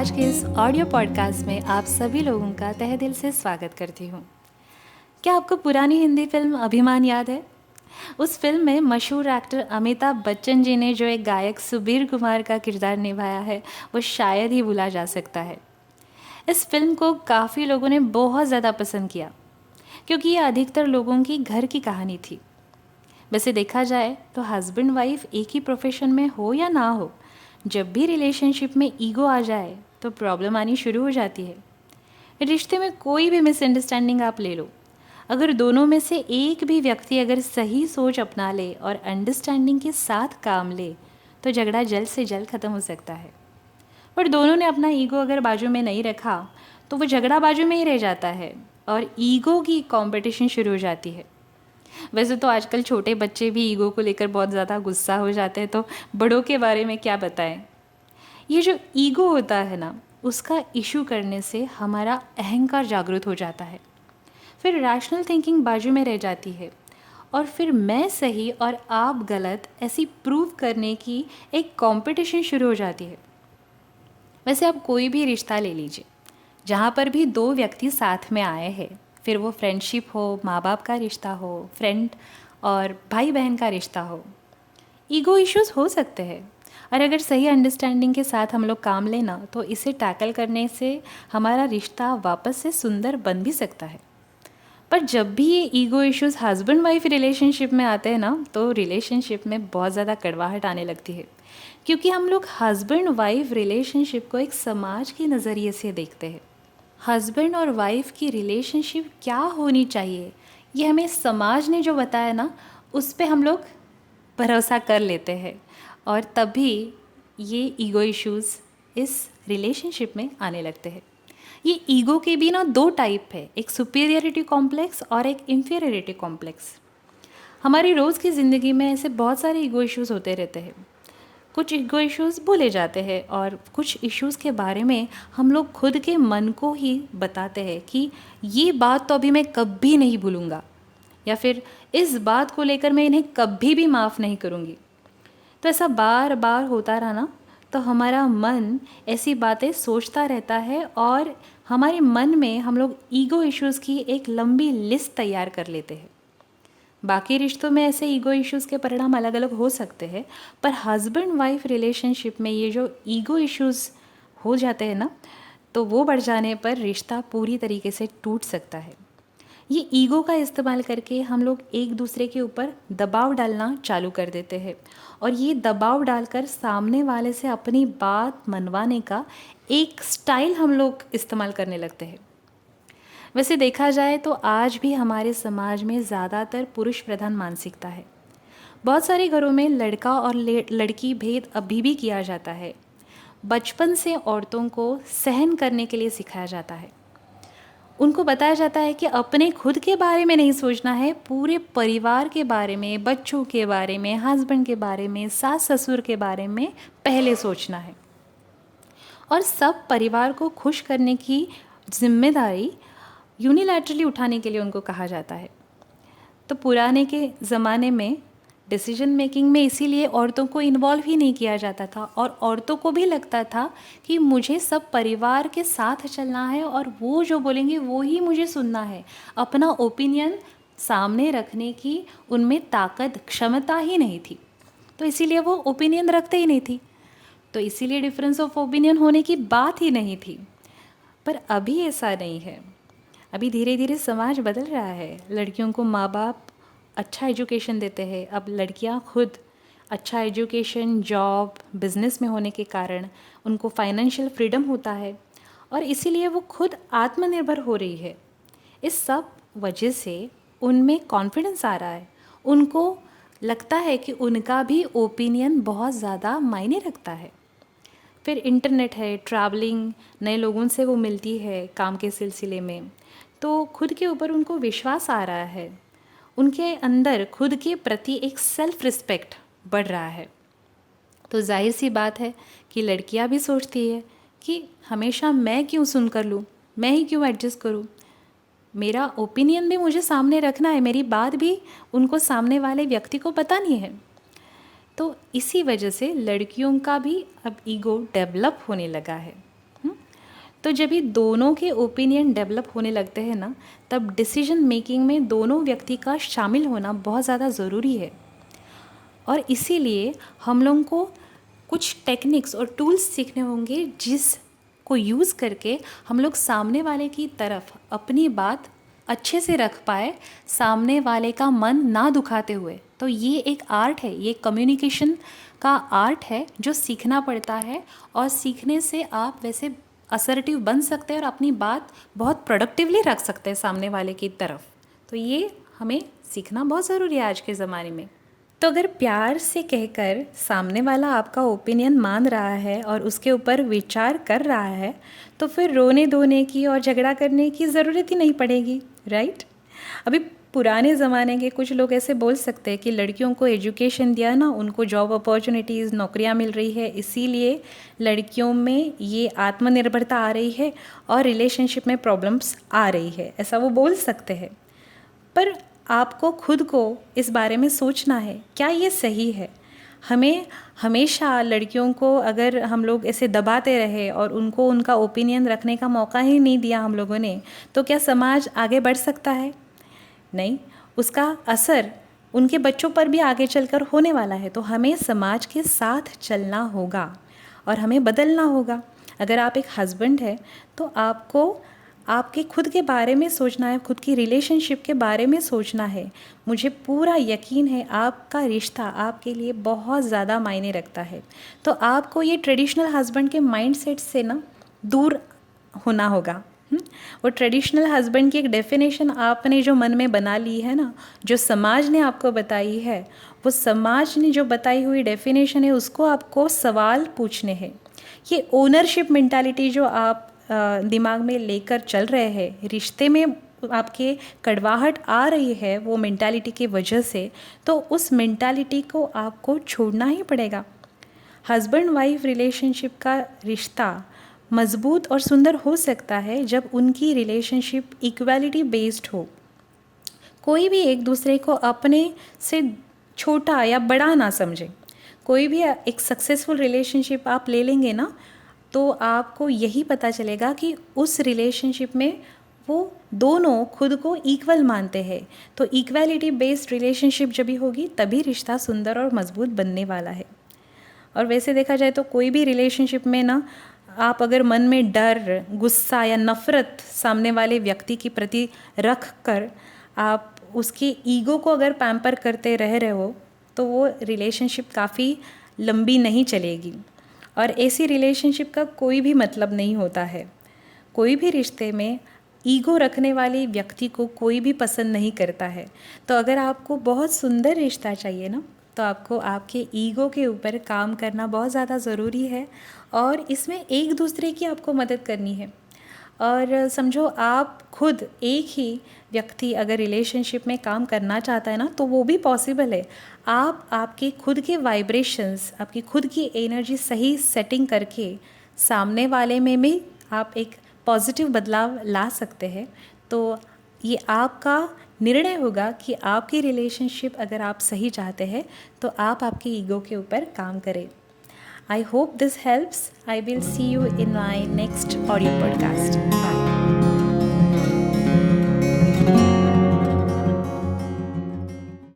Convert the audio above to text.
आज के इस ऑडियो पॉडकास्ट में आप सभी लोगों का तहे दिल से स्वागत करती हूँ। क्या आपको पुरानी हिंदी फिल्म अभिमान याद है? उस फिल्म में मशहूर एक्टर अमिताभ बच्चन जी ने जो एक गायक सुबीर कुमार का किरदार निभाया है, वो शायद ही भूला जा सकता है। इस फिल्म को काफ़ी लोगों ने बहुत ज़्यादा पसंद किया क्योंकि ये अधिकतर लोगों की घर की कहानी थी। वैसे देखा जाए तो हस्बैंड वाइफ एक ही प्रोफेशन में हो या ना हो, जब भी रिलेशनशिप में ईगो आ जाए तो प्रॉब्लम आनी शुरू हो जाती है। रिश्ते में कोई भी मिसअंडरस्टैंडिंग आप ले लो, अगर दोनों में से एक भी व्यक्ति अगर सही सोच अपना ले और अंडरस्टैंडिंग के साथ काम ले तो झगड़ा जल्द से जल्द ख़त्म हो सकता है। पर दोनों ने अपना ईगो अगर बाजू में नहीं रखा तो वो झगड़ा बाजू में ही रह जाता है और ईगो की कंपटीशन शुरू हो जाती है। वैसे तो आजकल छोटे बच्चे भी ईगो को लेकर बहुत ज़्यादा गुस्सा हो जाते हैं, तो बड़ों के बारे में क्या बताएं। ये जो ईगो होता है ना, उसका इशू करने से हमारा अहंकार जागृत हो जाता है, फिर रैशनल थिंकिंग बाजू में रह जाती है और फिर मैं सही और आप गलत ऐसी प्रूव करने की एक कंपटीशन शुरू हो जाती है। वैसे आप कोई भी रिश्ता ले लीजिए, जहाँ पर भी दो व्यक्ति साथ में आए हैं, फिर वो फ्रेंडशिप हो, माँ बाप का रिश्ता हो, फ्रेंड और भाई बहन का रिश्ता हो, ईगो इश्यूज हो सकते हैं। और अगर सही अंडरस्टैंडिंग के साथ हम लोग काम लेना तो इसे टैकल करने से हमारा रिश्ता वापस से सुंदर बन भी सकता है। पर जब भी ये ego issues husband wife relationship में आते हैं ना, तो रिलेशनशिप में बहुत ज़्यादा कड़वाहट आने लगती है, क्योंकि हम लोग हस्बैंड वाइफ रिलेशनशिप को एक समाज के नज़रिए से देखते हैं। हस्बैंड और वाइफ की रिलेशनशिप क्या होनी चाहिए, ये हमें समाज ने जो बताया ना, उस पे हम लोग भरोसा कर लेते हैं और तभी ये ईगो इश्यूज़ इस रिलेशनशिप में आने लगते हैं। ये ईगो के भी ना दो टाइप है, एक सुपीरियरिटी कॉम्प्लेक्स और एक इंफीरियरिटी कॉम्प्लेक्स। हमारी रोज़ की ज़िंदगी में ऐसे बहुत सारे ईगो इश्यूज़ होते रहते हैं। कुछ ईगो इश्यूज़ भूले जाते हैं और कुछ इश्यूज़ के बारे में हम लोग खुद के मन को ही बताते हैं कि ये बात तो अभी मैं कभी नहीं भूलूंगा, या फिर इस बात को लेकर मैं इन्हें कभी भी माफ़ नहीं करूँगी। तो ऐसा बार बार होता रहा ना, तो हमारा मन ऐसी बातें सोचता रहता है और हमारे मन में हम लोग ईगो इश्यूज़ की एक लंबी लिस्ट तैयार कर लेते हैं। बाकी रिश्तों में ऐसे ईगो इश्यूज़ के परिणाम अलग अलग हो सकते हैं, पर हस्बैंड वाइफ रिलेशनशिप में ये जो ईगो इश्यूज़ हो जाते हैं ना, तो वो बढ़ जाने पर रिश्ता पूरी तरीके से टूट सकता है। ये ईगो का इस्तेमाल करके हम लोग एक दूसरे के ऊपर दबाव डालना चालू कर देते हैं और ये दबाव डालकर सामने वाले से अपनी बात मनवाने का एक स्टाइल हम लोग इस्तेमाल करने लगते हैं। वैसे देखा जाए तो आज भी हमारे समाज में ज़्यादातर पुरुष प्रधान मानसिकता है। बहुत सारे घरों में लड़का और लड़की भेद अभी भी किया जाता है। बचपन से औरतों को सहन करने के लिए सिखाया जाता है। उनको बताया जाता है कि अपने खुद के बारे में नहीं सोचना है, पूरे परिवार के बारे में, बच्चों के बारे में, हस्बैंड के बारे में, सास ससुर के बारे में पहले सोचना है और सब परिवार को खुश करने की जिम्मेदारी यूनिलैटरली उठाने के लिए उनको कहा जाता है। तो पुराने के ज़माने में डिसीजन मेकिंग में इसीलिए औरतों को इन्वॉल्व ही नहीं किया जाता था और औरतों को भी लगता था कि मुझे सब परिवार के साथ चलना है और वो जो बोलेंगे वो ही मुझे सुनना है। अपना ओपिनियन सामने रखने की उनमें ताकत, क्षमता ही नहीं थी, तो इसीलिए वो ओपिनियन रखते ही नहीं थी। तो इसीलिए डिफरेंस ऑफ ओपिनियन होने की बात ही नहीं थी। पर अभी ऐसा नहीं है। अभी धीरे धीरे समाज बदल रहा है। लड़कियों को माँ बाप अच्छा एजुकेशन देते हैं। अब लड़कियाँ खुद अच्छा एजुकेशन, जॉब, बिजनेस में होने के कारण उनको फाइनेंशियल फ्रीडम होता है और इसीलिए वो खुद आत्मनिर्भर हो रही है। इस सब वजह से उनमें कॉन्फिडेंस आ रहा है। उनको लगता है कि उनका भी ओपिनियन बहुत ज़्यादा मायने रखता है। फिर इंटरनेट है, ट्रैवलिंग, नए लोगों से वो मिलती है काम के सिलसिले में, तो खुद के ऊपर उनको विश्वास आ रहा है। उनके अंदर खुद के प्रति एक सेल्फ रिस्पेक्ट बढ़ रहा है। तो जाहिर सी बात है कि लड़कियां भी सोचती है कि हमेशा मैं क्यों सुनकर लूँ, मैं ही क्यों एडजस्ट करूँ, मेरा ओपिनियन भी मुझे सामने रखना है, मेरी बात भी उनको सामने वाले व्यक्ति को पता नहीं है। तो इसी वजह से लड़कियों का भी अब ईगो डेवलप होने लगा है। तो जब ये दोनों के ओपिनियन डेवलप होने लगते हैं ना, तब डिसीजन मेकिंग में दोनों व्यक्ति का शामिल होना बहुत ज़्यादा ज़रूरी है। और इसीलिए हम लोगों को कुछ टेक्निक्स और टूल्स सीखने होंगे जिसको यूज़ करके हम लोग सामने वाले की तरफ अपनी बात अच्छे से रख पाए, सामने वाले का मन ना दुखाते हुए। तो ये एक आर्ट है, ये कम्युनिकेशन का आर्ट है जो सीखना पड़ता है, और सीखने से आप वैसे असर्टिव बन सकते हैं और अपनी बात बहुत प्रोडक्टिवली रख सकते हैं सामने वाले की तरफ। तो ये हमें सीखना बहुत ज़रूरी है आज के ज़माने में। तो अगर प्यार से कहकर सामने वाला आपका ओपिनियन मान रहा है और उसके ऊपर विचार कर रहा है, तो फिर रोने धोने की और झगड़ा करने की ज़रूरत ही नहीं पड़ेगी, राइट? अभी पुराने ज़माने के कुछ लोग ऐसे बोल सकते हैं कि लड़कियों को एजुकेशन दिया ना, उनको जॉब अपॉर्चुनिटीज़, नौकरियां मिल रही है, इसीलिए लड़कियों में ये आत्मनिर्भरता आ रही है और रिलेशनशिप में प्रॉब्लम्स आ रही है, ऐसा वो बोल सकते हैं। पर आपको खुद को इस बारे में सोचना है, क्या ये सही है? हमें हमेशा लड़कियों को अगर हम लोग ऐसे दबाते रहे और उनको उनका ओपिनियन रखने का मौका ही नहीं दिया हम लोगों ने, तो क्या समाज आगे बढ़ सकता है? नहीं, उसका असर उनके बच्चों पर भी आगे चलकर होने वाला है। तो हमें समाज के साथ चलना होगा और हमें बदलना होगा। अगर आप एक हस्बैंड है तो आपको आपके खुद के बारे में सोचना है, खुद की रिलेशनशिप के बारे में सोचना है। मुझे पूरा यकीन है आपका रिश्ता आपके लिए बहुत ज़्यादा मायने रखता है। तो आपको ये ट्रेडिशनल हस्बैंड के माइंडसेट से ना दूर होना होगा। वो ट्रेडिशनल हस्बैंड की एक डेफिनेशन आपने जो मन में बना ली है ना, जो समाज ने आपको बताई है, वो समाज ने जो बताई हुई डेफिनेशन है, उसको आपको सवाल पूछने हैं। ये ओनरशिप मेंटालिटी जो आप दिमाग में लेकर चल रहे हैं, रिश्ते में आपके कड़वाहट आ रही है वो मेंटालिटी की वजह से, तो उस मेंटालिटी को आपको छोड़ना ही पड़ेगा। हस्बैंड वाइफ रिलेशनशिप का रिश्ता मजबूत और सुंदर हो सकता है जब उनकी रिलेशनशिप इक्वालिटी बेस्ड हो। कोई भी एक दूसरे को अपने से छोटा या बड़ा ना समझे। कोई भी एक सक्सेसफुल रिलेशनशिप आप ले लेंगे ना, तो आपको यही पता चलेगा कि उस रिलेशनशिप में वो दोनों खुद को इक्वल मानते हैं। तो इक्वालिटी बेस्ड रिलेशनशिप जब भी होगी तभी रिश्ता सुंदर और मजबूत बनने वाला है। और वैसे देखा जाए तो कोई भी रिलेशनशिप में ना, आप अगर मन में डर, गुस्सा या नफ़रत सामने वाले व्यक्ति के प्रति रख कर आप उसके ईगो को अगर पैम्पर करते रह रहे हो, तो वो रिलेशनशिप काफ़ी लंबी नहीं चलेगी। और ऐसी रिलेशनशिप का कोई भी मतलब नहीं होता है। कोई भी रिश्ते में ईगो रखने वाले व्यक्ति को कोई भी पसंद नहीं करता है। तो अगर आपको बहुत सुंदर रिश्ता चाहिए ना, तो आपको आपके ईगो के ऊपर काम करना बहुत ज़्यादा ज़रूरी है, और इसमें एक दूसरे की आपको मदद करनी है। और समझो आप खुद एक ही व्यक्ति अगर रिलेशनशिप में काम करना चाहता है ना, तो वो भी पॉसिबल है। आप आपके खुद के वाइब्रेशंस, आपकी खुद की एनर्जी सही सेटिंग करके सामने वाले में भी आप एक पॉजिटिव बदलाव ला सकते हैं। तो ये आपका निर्णय होगा कि आपकी रिलेशनशिप अगर आप सही चाहते हैं तो आप आपके ईगो के ऊपर काम करें। I hope this helps. I will see you in my next audio podcast. Bye.